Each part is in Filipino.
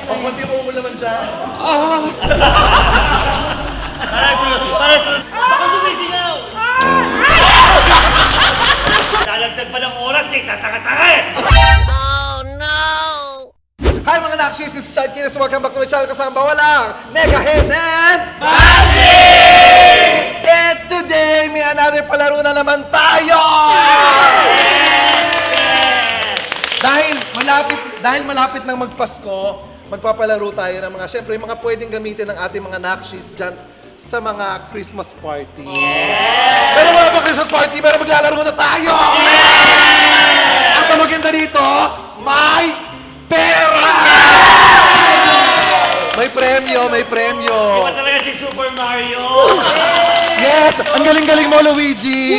Ang konti mo naman siya. Ako sumisigaw! Lalagdag pa ng oras eh, tatanga-tanga eh! Hi mga nakshis, this is Chad Kinas. Welcome back to my channel. Kasama walang Nega Head and And today, may another palaro na naman tayo! Dahil malapit nang magpasko, magpapalaro tayo ng mga, syempre, mga pwedeng gamitin ng ating mga nakshis dyan sa mga Christmas party. Pero wala pa Christmas party, pero maglalaro na tayo! At ang maganda dito, may pera! May premyo, may premyo. Iba talaga si Super Mario! Yes! Ang galing-galing mo, Luigi!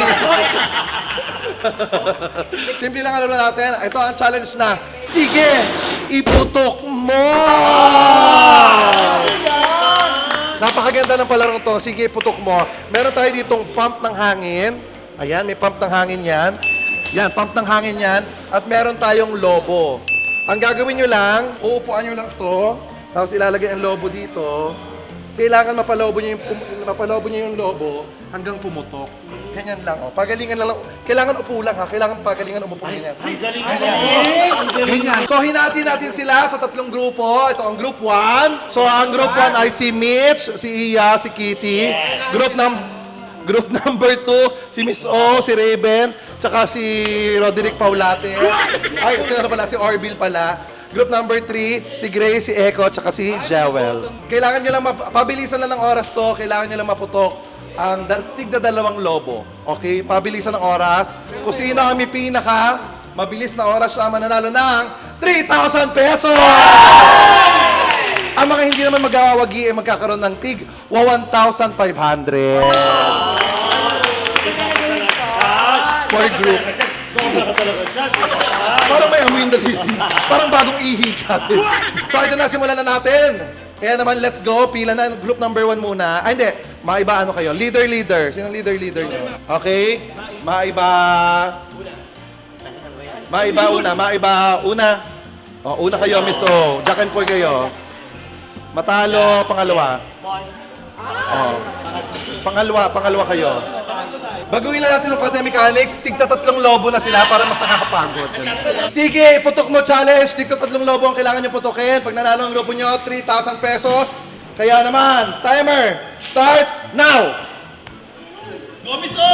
Simple lang ang laro natin. Ito ang challenge na, sige, iputok mo! Napakaganda ng palarong to. Sige, iputok mo. Meron tayo ditong pump ng hangin. Ayan, may pump ng hangin yan. Yan, pump ng hangin yan. At meron tayong lobo. Ang gagawin nyo lang, uupuan nyo lang to. Tapos ilalagay ang lobo dito. Kailangan mapalobo nyo yung lobo hanggang pumutok. Ganyan lang, oh. Pagalingan lang. Kailangan upo lang, ha? Kailangan pagalingan umupo ganyan. Ang galing mo! Ganyan. So, hinati natin sila sa tatlong grupo. Ito ang group 1. So, ang group 1 ay si Mitch, si Iya, si Kitty. Group number 2, si Miss O, si Raven, tsaka si Roderick Paulate. Ay, si Orville pala. Group number 3, si Grace, si Echo, tsaka si Jewel. Kailangan nyo lang, pabilisan lang ng oras to, kailangan nyo lang maputok ang tigda dalawang lobo. Okay? Pabilisan ng oras. Kung sino ang may pinaka mabilis na oras siya mananalo ng 3,000 pesos! Ang mga hindi naman magawawagi ay magkakaroon ng tig 1,500. For group. Sobra ka talaga dyan! Parang may amoy yung daliri. Parang bagong ihi natin. So ito na, simulan na natin. Kaya naman, let's go. Pila na. Group number 1 muna. Ay, hindi. Maiba ano kayo? Leader. Sino leader nyo? Okay? Maiba una. O, una kayo, Miss O. Jack and Poy kayo. Matalo, pangalawa. O. Pangalawa kayo. Baguhin na natin ang pati mechanics, tigta tatlong lobo na sila para mas nakakapagod. Sige, putok mo challenge, tigta tatlong lobo ang kailangan nyo putokin. Pag nanalo ang grupo nyo, 3,000 pesos. Kaya naman, timer starts now! Go, Miss O!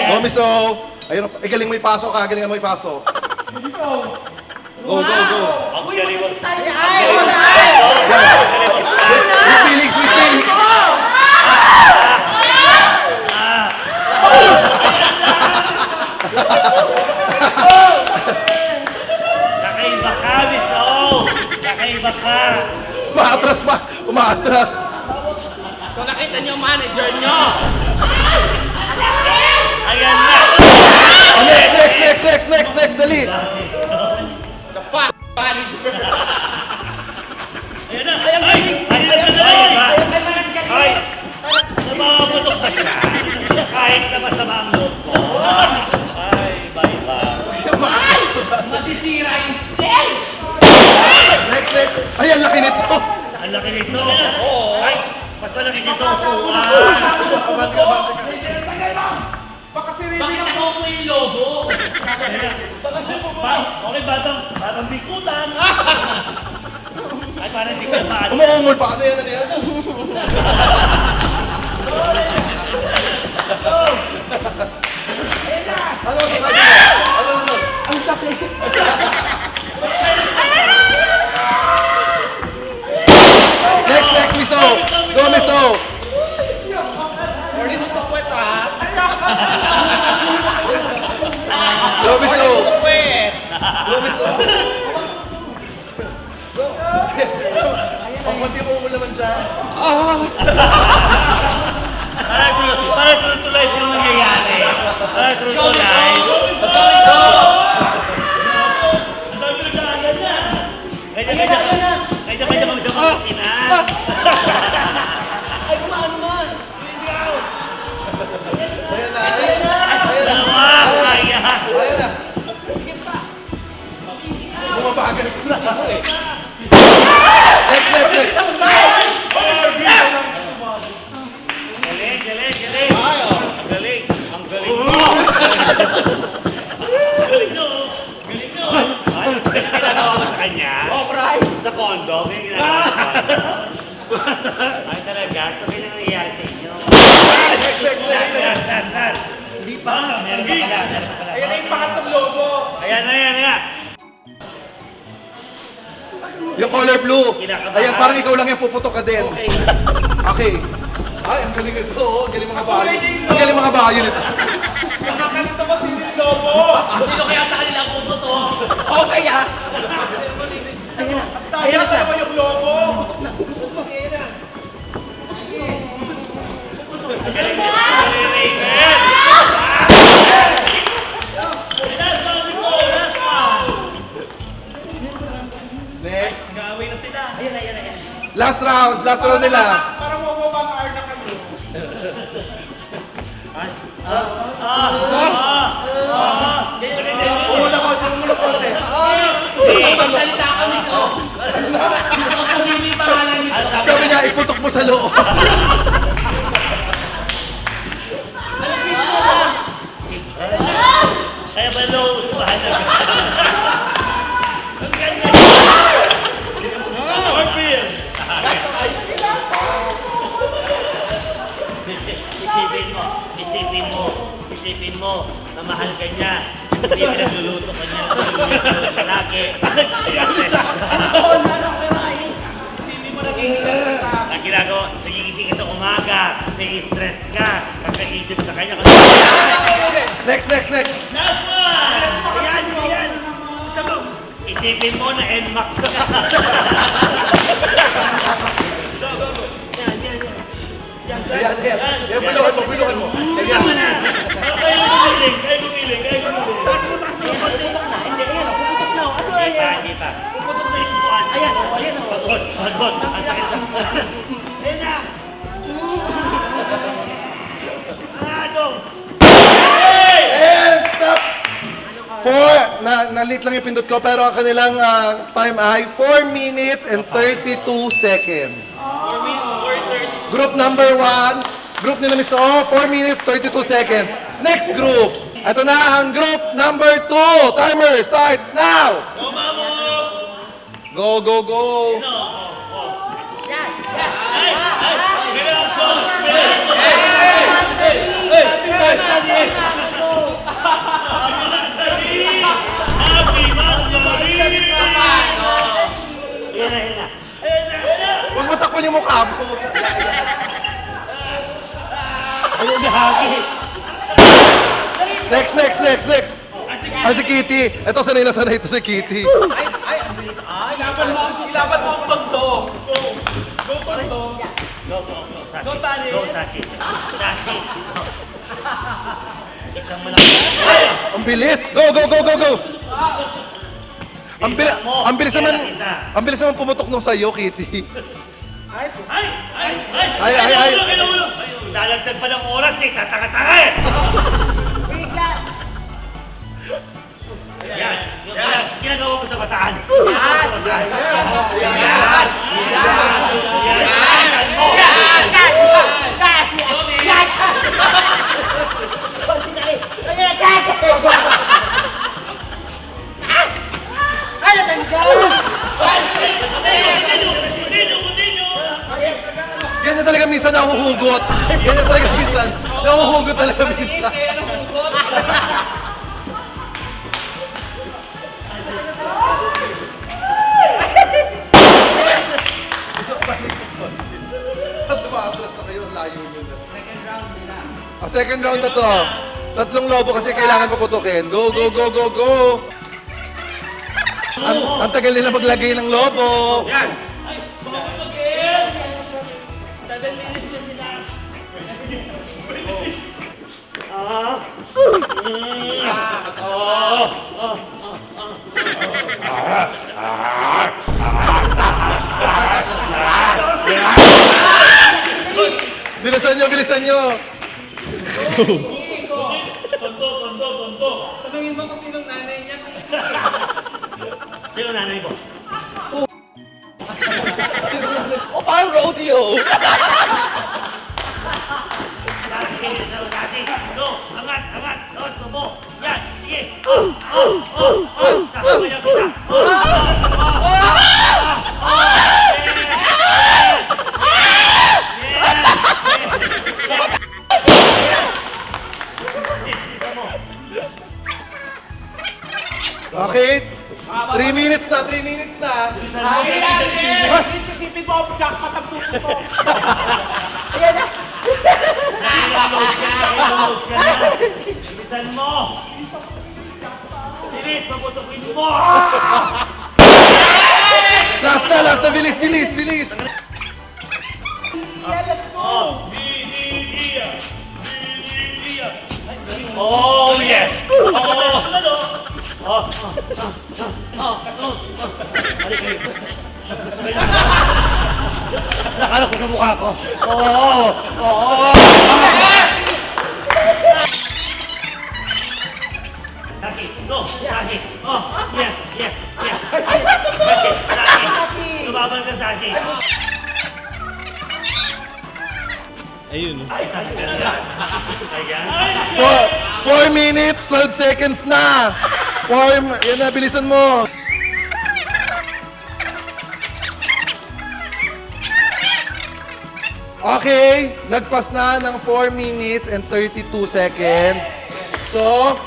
Go, Miss O! Ayun, galing mo ipasok ha, galing mo ipasok. Miss O! Go! Ang galing mo! Yan. With feelings! Nakaiba ka, Miss O! Nakaiba ka! Umaatras! So nakita niyo yung manager niyo. Ayan na! Oh, next, dali! The fuck manager. Ayan na! Ay! Namamutok pa siya! Kahit na masama ang loob mo! Ay, iba. Masisira yung stage. Next! Ay, ang laki nito! Ang laki nito! Ay! Mas malaki niya sa upuan! Abante ka. Bakit ako po yung lobo? Okay, batang bikutan! Ay, parang hindi siya maano. Umuungol pa. Ano yan? Ano sasabi mo? Ang sakit. Next, Miss O. Go, Miss O. Morning sa puwet ha? Go, Miss O. Sa puwet. Go, Miss O. Ang konti mo naman siya. Parang true to life yung nangyayari. Parang true to life. Sabi ko sa kanya siya. Kanya kami sa mga sinan. Ay, kumaan naman. Dalawa, kaya. Ayan na. Bumabagal ko na kasi. Next, Sa condo, kaya ginagawa sa condo. Ay talaga, so kaya nangyayari sa inyo. Last. Hindi pa. Meron pa pala. Ayan na yung pangatlong lobo. Ayan. Yung color blue. Ayan, parang ikaw lang yung puputok ka din. Okay. Ay, ang galing ito. Oh. Ang galing mga bayo. Ang galing mga bayo nito. Nakakalito ko si lobo. Sino kaya sa kanila puputo? Okay ah. Ayan na siya. Yung lobo. Next. Gawin na sila. Ayan. Last round nila. Parang wawawang hour na kami. Umula konti. Salita kami so. Gusto ko hindi may pangalan nito. Sabi niya, iputok mo sa loob. Kaya ba nauusuhan na Ang ganda! Orville! Isipin mo na mahal ka niya. Hindi pinagluluto ka niya. Nagluluto ka lagi. Ang ginagawa, nagigising ka sa umaga, stress ka, kakaisip sa kanya. Next. Last one! Ayan! Isa mo! Isipin mo na NMAX ka. Ayan. Pinukan mo. Isa mo na! Kayo gumiling. Taas mo. Hindi, ayan o. Puputok na o. Ano ayan? Hindi pa. Puputok na yung buwan. Ayan o. Pagod. Ang sakit sa... Ayan na! Ano? And stop! 4, na-late lang yung pindot ko, pero ang kanilang time ay 4 minutes and 32 seconds. Group number 1, group nila Miss O, 4 minutes, 32 seconds. Next group, ito na ang group number 2. Timer starts now! Go! May reaction! Happy Mansari! Ayan na. Huwag mo takpan yung mukha mo. Ayaw gahagi. Next. Ang si Kitty. Ito, sanay na sanay ito si Kitty. Ilaban mo ang tondo. Go tondo. Go, Sashi. Sashi. Isang malaki. Ang bilis! Go! Ang bilis naman pumutok nung sa'yo, Kitty. Ay. Lalagdag pa ng oras eh, tatanga-tanga eh! Yan! Yung ginagawa mo sa bataan. Ganyan talaga minsan nahuhugot. Nahuhugot talaga minsan. Tumaatras na kayo, layo nyo na. Second round na to. Tatlong lobo kasi kailangan ko putukin. Go! Ang tagal nila maglagay ng lobo. Bilisan nyo. Tanungin mo kung sinong nanay niya. Sino nanay mo? Parang rodeo. Dati. Go! Angat! Gusto mo! Yan! Sige! Sasama niya kita! Feeling ko, jackpot ang puso ko. Ayan na. Nakiload ka na. Bilisan mo. Bilis, paputukin mo. Last na, bilis, bilis, bilis. Let's go. Oh, yes. Nakala ko sa mukha ko. Saki, go, Saki. Oh, yes, yes, yes. Saki. Lumaban ka, Saki. Ayun. Ay, ayan. 4 minutes, 12 seconds na. Yan na, bilisan mo. Okay, lagpas na ng 4 minutes and 32 seconds. So,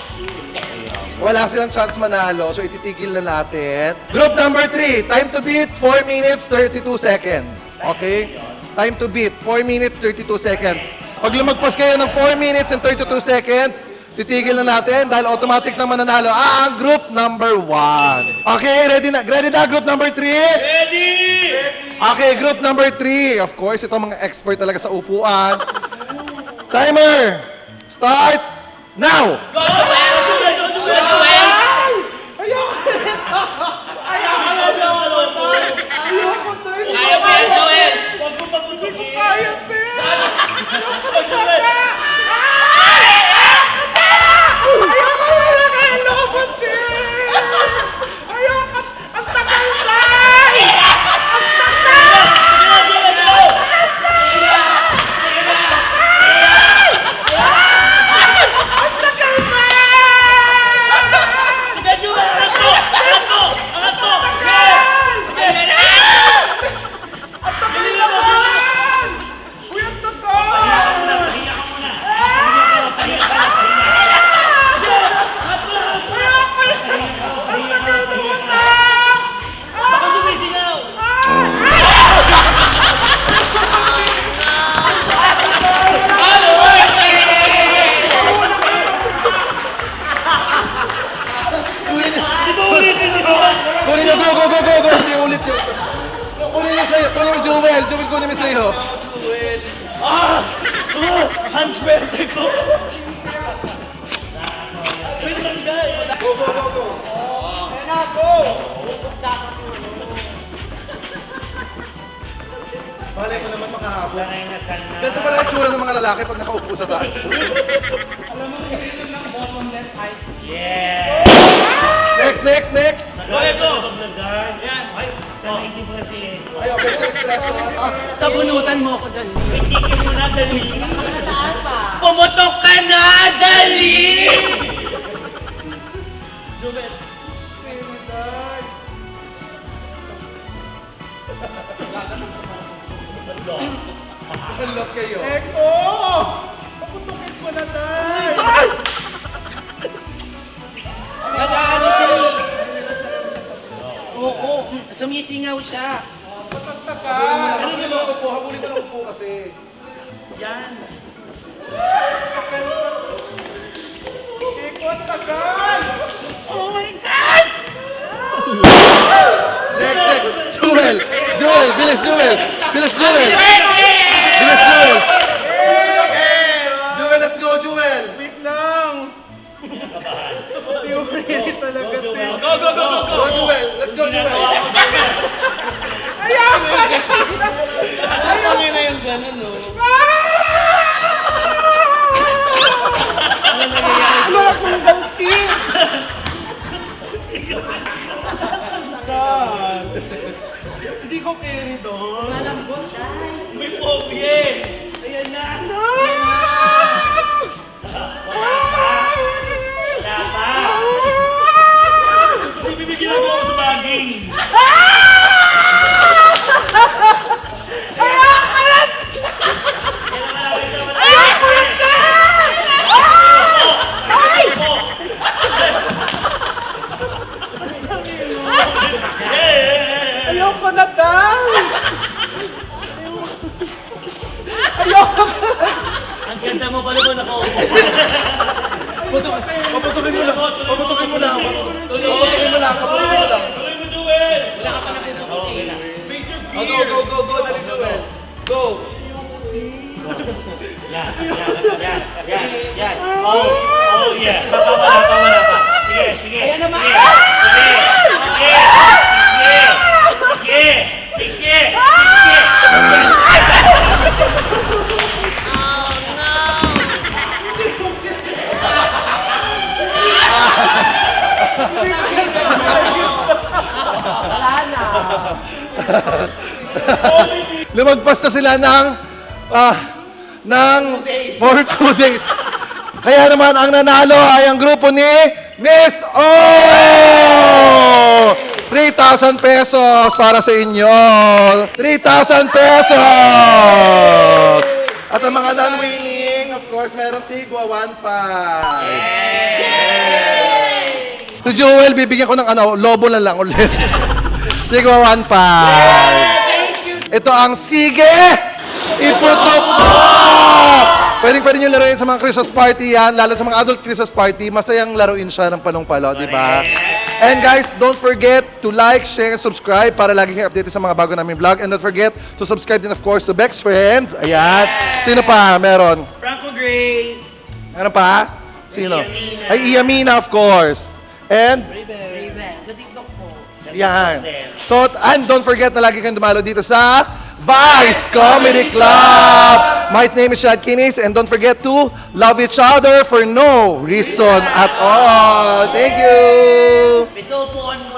wala silang chance manalo, so ititigil na natin. Group number 3, time to beat, 4 minutes, 32 seconds. Okay? Time to beat, 4 minutes, 32 seconds. Pag lumagpas kayo ng 4 minutes and 32 seconds, titigil na natin dahil automatic na mananalo ang group number 1. Okay, ready na? Ready na, group number 3? Ready! Okay, group number 3. Of course, ito mga expert talaga sa upuan. Timer starts now! Kaya mo yan, Joel. Huwag mo paputukin. Kaya mo yan. Kunin niyo, go! Hindi ulit yun. Kunin niyo sa'yo. Kunin mo, Joel. Joel, kunin mo sa'yo. Ang swerte ko. Go. Ayan na, go. Malay mo naman makahabol. Sanay na sana. Ganito pala yung tsura ng mga lalaki pag nakaupo sa taas. Yeah. Next. Joel, go. Paglagan. Ay, sanay din pala si Edo. Ay, okay, sa expression. Sabunutan mo ako dali. May chicken muna, dali. Pumutok ka na, dali! Unlock kayo. Eko! Paputukin ko na, Tay. Nag-ano siya eh. Oo, sumisingaw siya. Habulin mo lang upo kasi. Yan. Eko, ang tagal. Oh my God! Next. Joel, bilis, Joel. Joel, let's go, Joel. Wait lang. Hindi ko kaya talaga, Tay. Go. Go, Joel. Let's go, Joel. Tangin na yung gano'n, no? Ano akong galti? God. Hindi ko carry doon. May phobia. Ayan na. Wala pa. Hindi bibigyan ako sa baging. Ayoko na, Tay. go, dali, Joel. Go. Yan. Oh, yeah. Tama na pa. Sige. Ayan naman. Sige. Lumagpas na sila for 2 days. Kaya naman ang nanalo ay ang grupo ni Miss O! 3,000 pesos para sa inyo. 3,000 pesos! At ang mga non-winning, of course, meron tigwa 1,500. Si Joel, bibigyan ko ng lobo na lang ulit. Tigwa 1,500. Ito ang Sige! Iputok mo! Pwede nyo laruin sa mga Christmas party yan, lalo sa mga adult Christmas party, masayang laruin siya ng panong-palo, di ba? And guys, don't forget to like, share, and subscribe para lagi kayo updated sa mga bago namin vlog. And don't forget to subscribe din, of course, to Bex Friends. Ayan. Sino pa? Meron? Franco Gray. Meron pa? Sino? Ay, Iyamina, of course. And? Raven. Sa TikTok po. Yan. So, and don't forget na lagi kayong dumalo dito sa Vice Comedy Club. My name is Shad Kinis, and don't forget to love each other for no reason at all. Thank you. Pisupuan mo